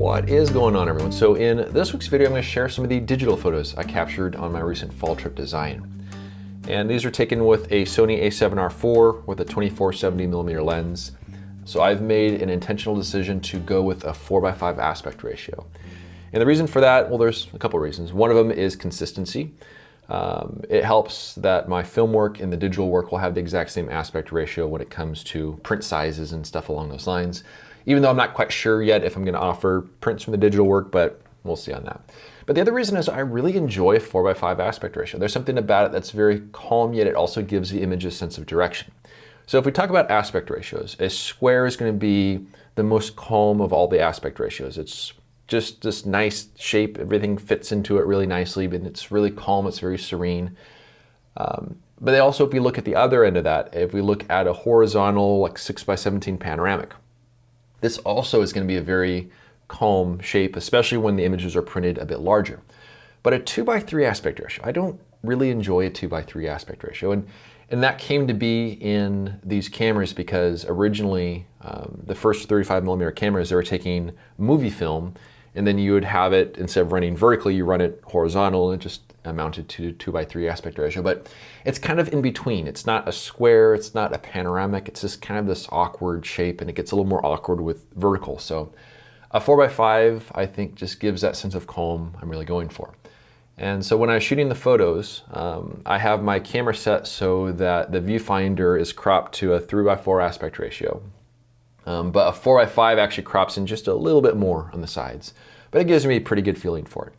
What is going on, everyone? So in this week's video, I'm going to share some of the digital photos I captured on my recent fall trip design. And these are taken with a Sony a7R IV with a 24-70mm lens. So I've made an intentional decision to go with a 4:5 aspect ratio. And the reason for that, well, there's a couple of reasons. One of them is consistency. It helps that my film work and the digital work will have the exact same aspect ratio when it comes to print sizes and stuff along those lines. Even though I'm not quite sure yet if I'm going to offer prints from the digital work, but we'll see on that. But the other reason is I really enjoy 4:5 aspect ratio. There's something about it that's very calm, yet it also gives the image a sense of direction. So if we talk about aspect ratios, a square is going to be the most calm of all the aspect ratios. It's just this nice shape, everything fits into it really nicely, but it's really calm, it's very serene. But also, if we look at the other end of that, if we look at a horizontal, like 6:17 panoramic, this also is going to be a very calm shape, especially when the images are printed a bit larger. But a 2:3 aspect ratio, I don't really enjoy a 2:3 aspect ratio. And that came to be in these cameras because originally the first 35mm cameras, they were taking movie film, and then you would have it, instead of running vertically, you run it horizontal, and it just amounted to 2:3 aspect ratio. But it's kind of in between. It's not a square, it's not a panoramic, it's just kind of this awkward shape, and it gets a little more awkward with vertical. So a 4:5, I think, just gives that sense of calm I'm really going for. And so when I was shooting the photos, I have my camera set so that the viewfinder is cropped to a 3:4 aspect ratio. But a 4:5 actually crops in just a little bit more on the sides. But it gives me a pretty good feeling for it.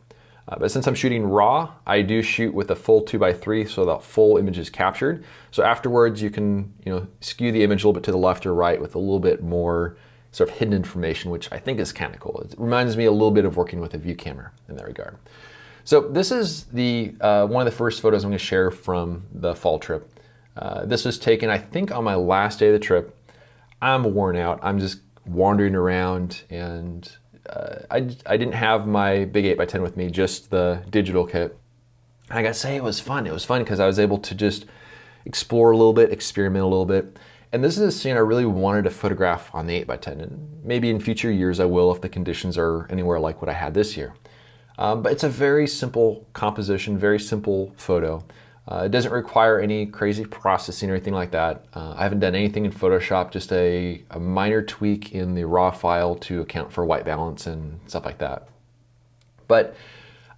But since I'm shooting raw, I do shoot with a full 2:3 so that full image is captured. So afterwards you can skew the image a little bit to the left or right with a little bit more sort of hidden information, which I think is kind of cool. It reminds me a little bit of working with a view camera in that regard. So this is the one of the first photos I'm going to share from the fall trip. This was taken, I think, on my last day of the trip. I'm worn out. I'm just wandering around, and I didn't have my big 8x10 with me, just the digital kit. And I gotta say, it was fun. It was fun because I was able to just explore a little bit, experiment a little bit. And this is a scene I really wanted to photograph on the 8x10, and maybe in future years I will if the conditions are anywhere like what I had this year. But it's a very simple composition, very simple photo. It doesn't require any crazy processing or anything like that. I haven't done anything in Photoshop, just a minor tweak in the raw file to account for white balance and stuff like that. But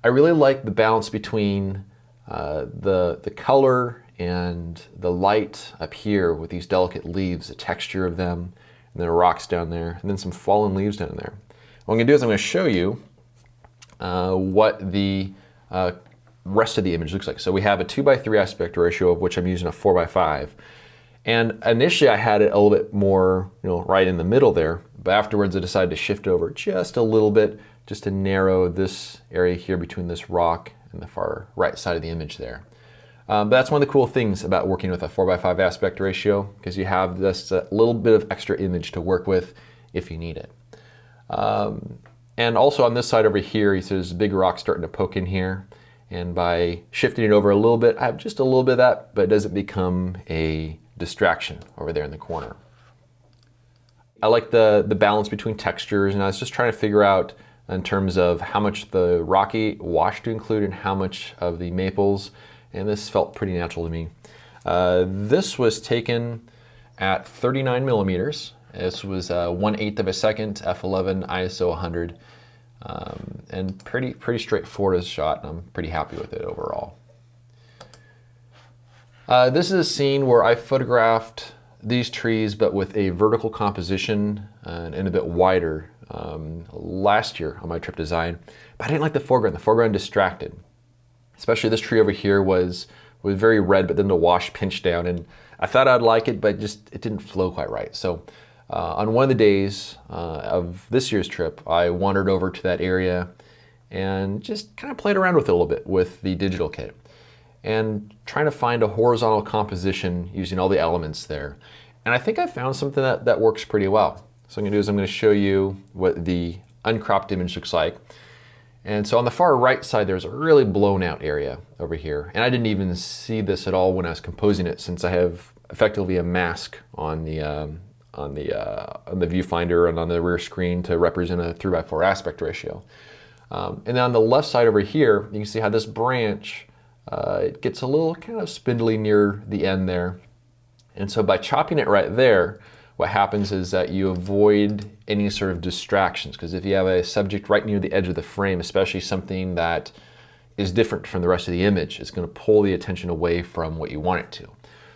I really like the balance between the color and the light up here with these delicate leaves, the texture of them, and then rocks down there, and then some fallen leaves down there. What I'm gonna do is I'm gonna show you what the rest of the image looks like. So we have a 2:3 aspect ratio, of which I'm using a 4:5. And initially I had it a little bit more, right in the middle there, but afterwards I decided to shift over just a little bit, just to narrow this area here between this rock and the far right side of the image there. But that's one of the cool things about working with a 4:5 aspect ratio, because you have this little bit of extra image to work with if you need it. And also on this side over here, you see there's a big rock starting to poke in here. And by shifting it over a little bit, I have just a little bit of that, but it doesn't become a distraction over there in the corner. I like the balance between textures, and I was just trying to figure out in terms of how much the rocky wash to include and how much of the maples, and this felt pretty natural to me. This was taken at 39mm. This was 1/8 of a second, f11, ISO 100. And pretty straightforward as a shot, and I'm pretty happy with it overall. This is a scene where I photographed these trees, but with a vertical composition and a bit wider last year on my trip design. But I didn't like the foreground. The foreground distracted. Especially this tree over here was very red, but then the wash pinched down, and I thought I'd like it, but it didn't flow quite right. So on one of the days of this year's trip, I wandered over to that area and just kind of played around with it a little bit with the digital kit and trying to find a horizontal composition using all the elements there. And I think I found something that works pretty well. So what I'm gonna do is I'm gonna show you what the uncropped image looks like. And so on the far right side, there's a really blown out area over here. And I didn't even see this at all when I was composing it, since I have effectively a mask on the the viewfinder and on the rear screen to represent a 3:4 aspect ratio. And then on the left side over here, you can see how this branch, it gets a little kind of spindly near the end there. And so by chopping it right there, what happens is that you avoid any sort of distractions, because if you have a subject right near the edge of the frame, especially something that is different from the rest of the image, it's going to pull the attention away from what you want it to.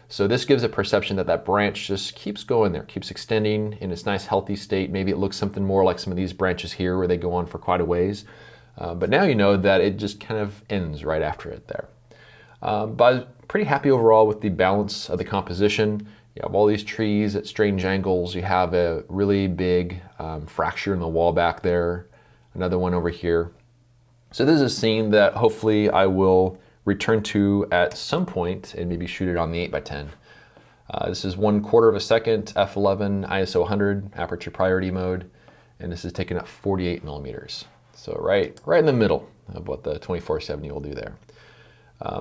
So this gives a perception that that branch just keeps going there, keeps extending in its nice healthy state. Maybe it looks something more like some of these branches here where they go on for quite a ways. But now you know that it just kind of ends right after it there. But I was pretty happy overall with the balance of the composition. You have all these trees at strange angles. You have a really big fracture in the wall back there. Another one over here. So this is a scene that hopefully I will return to at some point and maybe shoot it on the 8x10. This is 1/4 of a second, f11, ISO 100, aperture priority mode, and this is taken at 48 millimeters. So right in the middle of what the 24-70 will do there.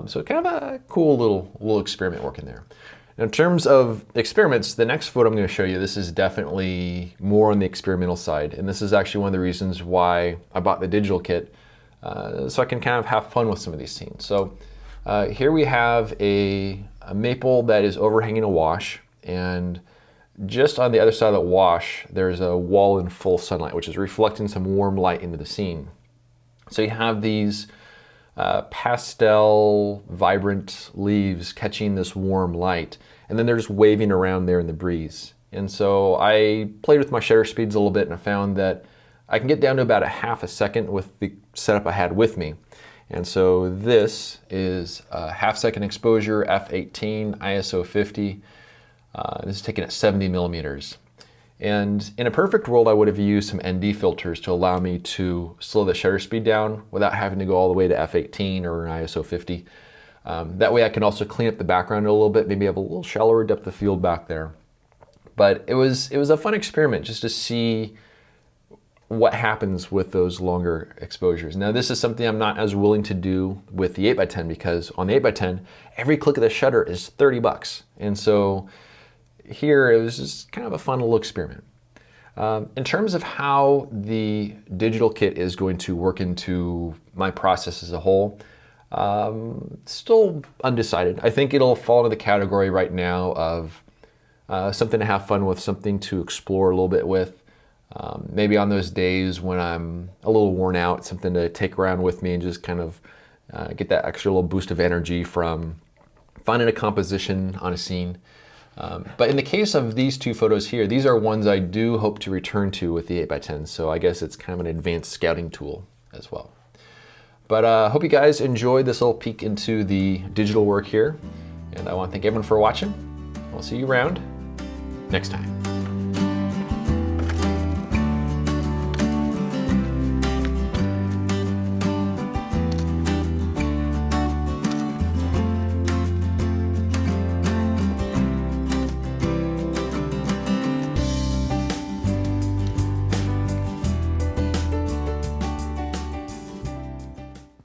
So kind of a cool little experiment working there. Now, in terms of experiments, the next photo I'm going to show you, this is definitely more on the experimental side, and this is actually one of the reasons why I bought the digital kit. So I can kind of have fun with some of these scenes. So here we have a maple that is overhanging a wash, and just on the other side of the wash, there's a wall in full sunlight, which is reflecting some warm light into the scene. So you have these pastel, vibrant leaves catching this warm light, and then they're just waving around there in the breeze. And so I played with my shutter speeds a little bit, and I found that I can get down to about a half a second with the setup I had with me. And so this is a half-second exposure, f18, ISO 50. This is taken at 70 millimeters. And in a perfect world, I would have used some ND filters to allow me to slow the shutter speed down without having to go all the way to f18 or an ISO 50. That way I can also clean up the background a little bit, maybe have a little shallower depth of field back there. But it was a fun experiment just to see what happens with those longer exposures. Now this is something I'm not as willing to do with the 8x10, because on the 8x10, every click of the shutter is 30 bucks. And so here it was just kind of a fun little experiment. In terms of how the digital kit is going to work into my process as a whole, still undecided. I think it'll fall into the category right now of something to have fun with, something to explore a little bit with. Maybe on those days when I'm a little worn out, something to take around with me and just kind of get that extra little boost of energy from finding a composition on a scene. But in the case of these two photos here, these are ones I do hope to return to with the 8x10, so I guess it's kind of an advanced scouting tool as well. But I hope you guys enjoyed this little peek into the digital work here, and I want to thank everyone for watching. I'll see you around next time.